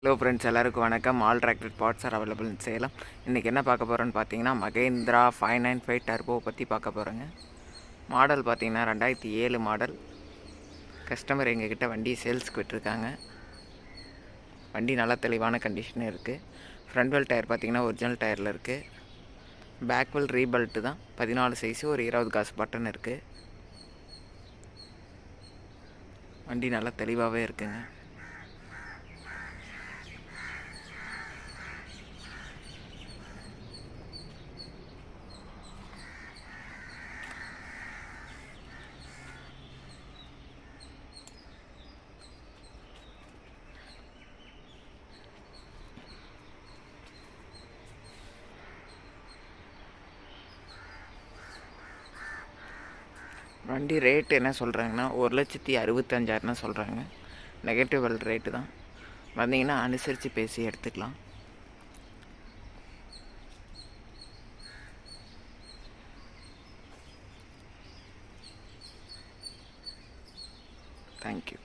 Hello friends, எல்லாருக்கும் வணக்கம். All tractor parts are available in Salem. இன்றைக்கி என்ன பார்க்க போகிறோன்னு பார்த்தீங்கன்னா, மகேந்திரா 595 டர்போ பற்றி பார்க்க போகிறோங்க. மாடல் பார்த்தீங்கன்னா 2007 மாடல். கஸ்டமர் எங்ககிட்ட வண்டி சேல்ஸ்க்கு விட்டுருக்காங்க. வண்டி நல்லா தெளிவான கண்டிஷன் இருக்குது. ஃப்ரண்ட் வீல் டயர் பார்த்தீங்கன்னா ஒரிஜினல் டயரில் இருக்குது. பேக் வீல் ரீபல்ட்டு தான். 14 சைஸு, ஒரு 20 காசு பட்டன் இருக்குது. வண்டி நல்லா தெளிவாகவே இருக்குங்க. வண்டி ரேட்டு என்ன சொல்கிறாங்கன்னா 1,65,000 சொல்கிறாங்க. நெகட்டிவ் ரேட்டு தான். வந்தீங்கன்னா அனுசரித்து பேசி எடுத்துக்கலாம். தேங்க்யூ.